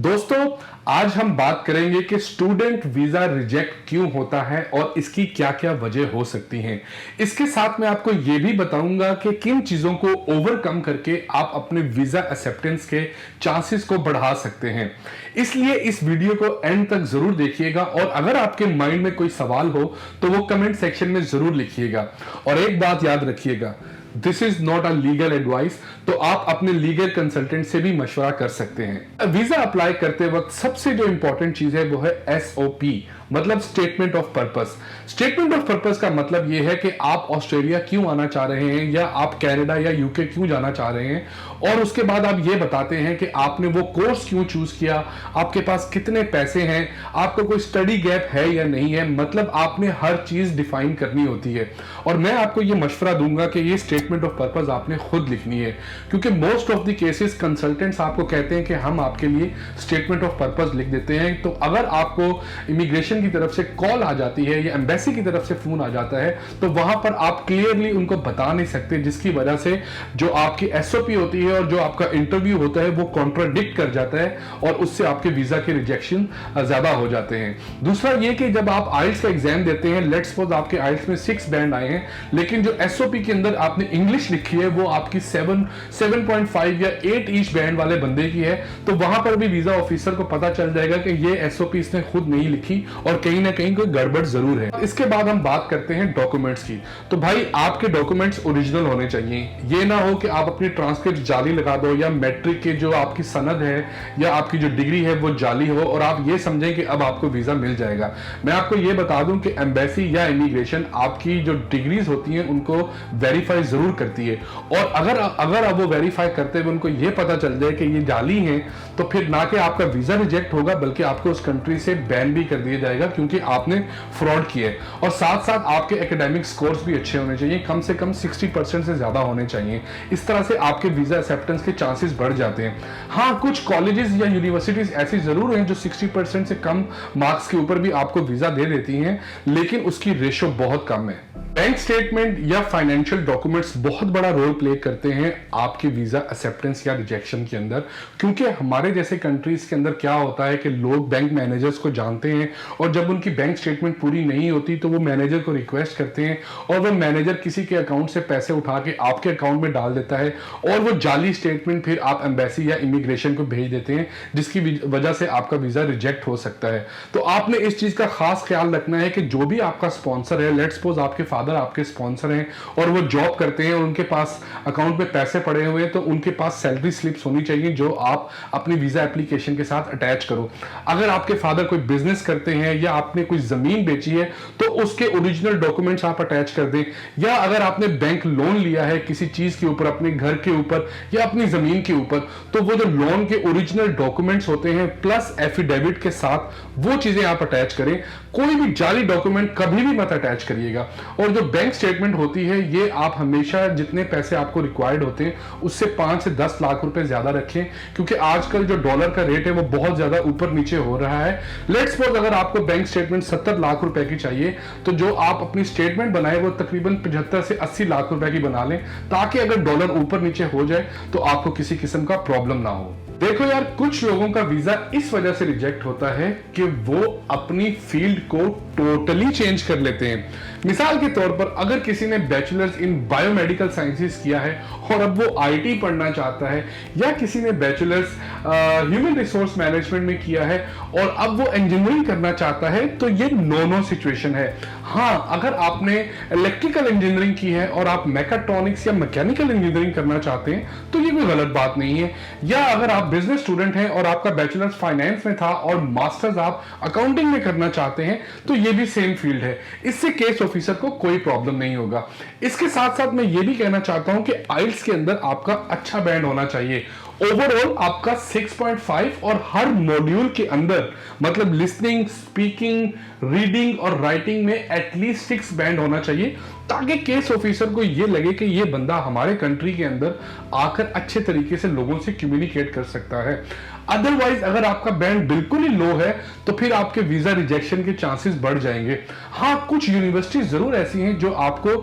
दोस्तों, आज हम बात करेंगे कि स्टूडेंट वीजा रिजेक्ट क्यों होता है और इसकी क्या-क्या वजह हो सकती हैं। इसके साथ मैं आपको यह भी बताऊंगा कि किन चीजों को ओवरकम करके आप अपने वीजा एक्सेप्टेंस के चांसेस को बढ़ा सकते हैं। इसलिए इस वीडियो को एंड तक जरूर देखिएगा और अगर आपके माइंड में कोई सवाल हो तो वो कमेंट सेक्शन में जरूर लिखिएगा। और एक बात याद रखिएगा, this is not a legal advice, तो आप अपने लीगल कंसल्टेंट से भी मशवरा कर सकते हैं। वीजा अप्लाई करते वक्त सबसे जो इंपॉर्टेंट चीज है वो है SOP, मतलब statement of purpose. Statement of purpose का मतलब यह है कि आप ऑस्ट्रेलिया क्यों आना चाह रहे हैं या आप कनाडा या यूके क्यों जाना चाह रहे हैं, और उसके बाद आप ये बताते हैं कि आपने वो कोर्स क्यों चूज किया, आपके पास कितने पैसे हैं, आपको कोई स्टडी गैप है या नहीं है। मतलब आपने हर चीज डिफाइन करनी होती है और मैं आपको ये मशवरा दूंगा कि ये स्टेटमेंट ऑफ पर्पस आपने खुद लिखनी है, क्योंकि most of the cases consultants आपको कहते हैं कि हम आपके लिए स्टेटमेंट ऑफ पर्पस लिख देते हैं। तो अगर आपको इमिग्रेशन की तरफ से कॉल आ जाती है या एम्बेसी की तरफ से फोन आ जाता है तो वहां पर आप क्लियरली उनको बता नहीं सकते, जिसकी वजह से जो आपकी SOP होती है और जो आपका इंटरव्यू होता है वो कॉन्ट्राडिक्ट कर जाता है और उससे आपके वीजा के रिजेक्शन ज्यादा हो जाते हैं। दूसरा ये कि जब आप आइल्स का एग्जाम देते हैं, लेट्स सपोज आपके आइल्स में 6 बैंड आए हैं, लेकिन जो SOP के अंदर आपने इंग्लिश लिखी है वो आपकी 7.5 या 8 ईच बैंड वाले बंदे की है, तो वहां पर भी वीजा ऑफिसर को पता चल जाएगा कि ये SOP इसने खुद नहीं लिखी और कहीं ना कहीं कोई गड़बड़ जरूर है। इसके बाद हम बात करते हैं डॉक्यूमेंट्स की। तो भाई आपके डॉक्यूमेंट्स ओरिजिनल होने चाहिए। ये ना हो कि आप अपनी ट्रांसक्रिप्ट जाली लगा दो या मैट्रिक के जो आपकी सनद है या आपकी जो डिग्री है वो जाली हो और आप ये समझें कि अब आपको वीजा मिल जाएगा। मैं आपको ये बता दूं कि एम्बेसी या इमिग्रेशन आपकी जो डिग्रीज होती हैं उनको वेरीफाई जरूर करती है, और अगर आप वो वेरीफाई करते हुए उनको ये पता चल जाए कि ये जाली है तो फिर ना कि आपका वीजा रिजेक्ट होगा बल्कि आपको उस कंट्री से बैन भी कर दिया जाएगा क्योंकि आपने फ्रॉड किया है। और साथ साथ आपके एकेडमिक स्कोर्स भी अच्छे होने चाहिए, कम से कम 60% से ज्यादा होने चाहिए। इस तरह से आपके वीजा एक्सेप्टेंस के चांसेस बढ़ जाते हैं। हाँ, कुछ कॉलेजेस या यूनिवर्सिटीज ऐसी जरूर हैं जो 60% से कम मार्क्स के ऊपर भी आपको वीजा दे देती हैं, लेकिन उसकी रेशो बहुत कम है। बैंक स्टेटमेंट या फाइनेंशियल डॉक्यूमेंट्स बहुत बड़ा रोल प्ले करते हैं आपके वीजा एक्सेप्टेंस या रिजेक्शन के अंदर, क्योंकि हमारे जैसे कंट्रीज के अंदर क्या होता है कि लोग बैंक मैनेजर्स को जानते हैं और जब उनकी बैंक स्टेटमेंट पूरी नहीं होती तो वो मैनेजर को रिक्वेस्ट करते हैं और वो मैनेजर किसी के अकाउंट से पैसे उठा के आपके अकाउंट में डाल देता है और वो जाली स्टेटमेंट फिर आप एम्बेसी या इमिग्रेशन को भेज देते हैं, जिसकी वजह से आपका वीजा रिजेक्ट हो सकता है। तो आपने इस चीज का खास ख्याल रखना है कि जो भी आपका स्पॉन्सर है, लेट्स सपोज आपके फादर आपके स्पॉन्सर हैं और वो जॉब करते हैं और उनके पास अकाउंट में पैसे पड़े हुए हैं, तो उनके पास सैलरी स्लिप्स होनी चाहिए जो आप अपनी वीजा एप्लीकेशन के साथ अटैच करो। अगर आपके फादर कोई बिजनेस करते हैं या आपने कोई जमीन बेची है तो उसके ओरिजिनल डॉक्यूमेंट्स आप अटैच कर दें, या अगर आपने बैंक लोन लिया है किसी चीज के ऊपर, अपने घर के ऊपर या अपनी जमीन के ऊपर, तो वो जो लोन के ओरिजिनल डॉक्यूमेंट्स होते हैं प्लस एफिडेविट के साथ वो चीजें आप अटैच करें। कोई भी जाली डॉक्यूमेंट कभी भी मत अटैच करिएगा। और जो बैंक स्टेटमेंट होती है ये आप हमेशा जितने पैसे आपको रिक्वायर्ड होते हैं उससे 5 से 10 लाख रुपए ज्यादा रखें, क्योंकि आजकल जो डॉलर का रेट है वो बहुत ज्यादा ऊपर नीचे हो रहा है। लेट्स सपोज अगर आपको बैंक स्टेटमेंट 70 लाख रुपए की चाहिए तो जो आप अपनी स्टेटमेंट बनाए वो तकरीबन 75 से 80 लाख रुपए की बना लें, ताकि अगर डॉलर ऊपर नीचे हो जाए तो आपको किसी किस्म का प्रॉब्लम ना हो। देखो यार, कुछ लोगों का वीजा इस वजह से रिजेक्ट होता है कि वो अपनी फील्ड को टोटली चेंज कर लेते हैं। मिसाल के तौर पर अगर किसी ने बैचलर्स इन बायोमेडिकल साइंसेस किया है और अब वो IT पढ़ना चाहता है, या किसी ने बैचलर्स ह्यूमन रिसोर्स मैनेजमेंट में किया है और अब वो इंजीनियरिंग करना चाहता है, तो ये नो सिचुएशन है। हाँ, अगर आपने इलेक्ट्रिकल इंजीनियरिंग की है और आप मैकाट्रॉनिक्स या मैकेनिकल इंजीनियरिंग करना चाहते हैं तो ये कोई गलत बात नहीं है। या अगर आप बिजनेस स्टूडेंट हैं और आपका बैचलर्स फाइनेंस में था और मास्टर्स आप अकाउंटिंग में करना चाहते हैं तो ये भी सेम फील्ड है, इससे केस ऑफिसर को कोई प्रॉब्लम नहीं होगा। इसके साथ साथ मैं ये भी कहना चाहता हूं कि आइल्स के अंदर आपका अच्छा बैंड होना चाहिए। ओवरऑल आपका 6.5 और हर मॉड्यूल के अंदर मतलब लिसनिंग, स्पीकिंग, रीडिंग और राइटिंग में एटलीस्ट 6 बैंड होना चाहिए, ताकि केस ऑफिसर को यह लगे कि यह बंदा हमारे कंट्री के अंदर आकर अच्छे तरीके से लोगों से कम्युनिकेट कर सकता है। अदरवाइज अगर आपका बैंड बिल्कुल ही लो है तो फिर आपके वीजा रिजेक्शन के चांसेस बढ़ जाएंगे। हाँ, कुछ यूनिवर्सिटीज जरूर ऐसी हैं जो आपको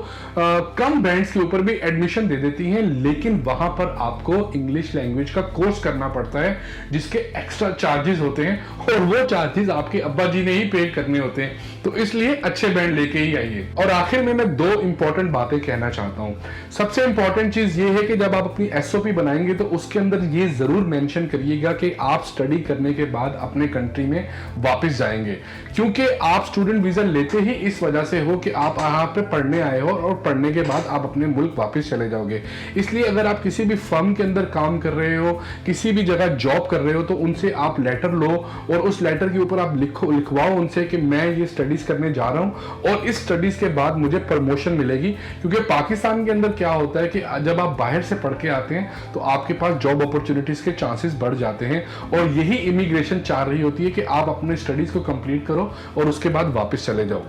कम बैंड्स के ऊपर भी एडमिशन दे देती हैं, लेकिन वहां पर आपको इंग्लिश लैंग्वेज का कोर्स करना पड़ता है जिसके एक्स्ट्रा चार्जेस होते हैं और वो चार्जेस आपके अब्बा जी ने ही पे करने होते हैं। तो इसलिए अच्छे बैंड लेके ही आइए। और आखिर में मैं दो इंपॉर्टेंट बातें कहना चाहता हूं। सबसे इंपॉर्टेंट चीज ये है कि जब आप अपनी एसओपी बनाएंगे तो उसके अंदर ये जरूर मेंशन करिएगा कि आप स्टडी करने के बाद अपने कंट्री में वापस जाएंगे, क्योंकि आप स्टूडेंट वीजा लेते ही इस वजह से हो कि आप यहाँ पे पढ़ने आए हो और पढ़ने के बाद आप अपने मुल्क वापस चले जाओगे। इसलिए अगर आप किसी भी फर्म के अंदर काम कर रहे हो, किसी भी जगह जॉब कर रहे हो, तो उनसे आप लेटर लो और उस लेटर के ऊपर आप लिखवाओ उनसे कि मैं ये स्टडीज करने जा रहा हूं और इस स्टडीज के बाद मुझे प्रमोशन मिलेगी। क्योंकि पाकिस्तान के अंदर क्या होता है कि जब आप बाहर से पढ़ के आते हैं तो आपके पास जॉब अपॉर्चुनिटीज के चांसेस बढ़ जाते हैं और यही इमिग्रेशन चाह रही होती है कि आप अपने स्टडीज को कंप्लीट करो और उसके बाद वापस चले जाओ।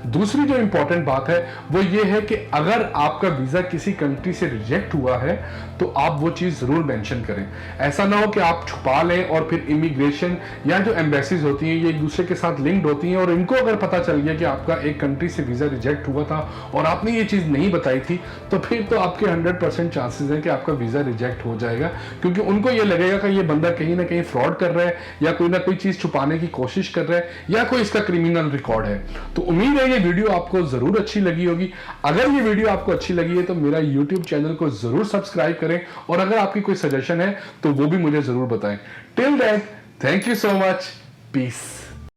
दूसरी जो इंपॉर्टेंट बात है वो ये है कि अगर आपका वीजा किसी कंट्री से रिजेक्ट हुआ है तो आप वो चीज जरूर मेंशन करें। ऐसा ना हो कि आप छुपा लें और फिर इमिग्रेशन या जो एम्बेसीज होती हैं ये एक दूसरे के साथ लिंक्ड होती हैं और इनको अगर पता चल गया कि आपका एक कंट्री से वीजा रिजेक्ट हुआ था और आपने ये चीज नहीं बताई थी, तो फिर तो आपके 100% चांसेस हैं कि आपका वीजा रिजेक्ट हो जाएगा, क्योंकि उनको ये लगेगा कि ये बंदा कहीं ना कहीं फ्रॉड कर रहा है या कोई ना कोई चीज छुपाने की कोशिश कर रहा है या कोई इसका क्रिमिनल रिकॉर्ड है। तो उम्मीद है ये वीडियो आपको जरूर अच्छी लगी होगी। अगर ये वीडियो आपको अच्छी लगी है तो मेरा YouTube चैनल को जरूर सब्सक्राइब करें और अगर आपकी कोई सजेशन है तो वो भी मुझे जरूर बताएं। Till then, thank you so much, piece.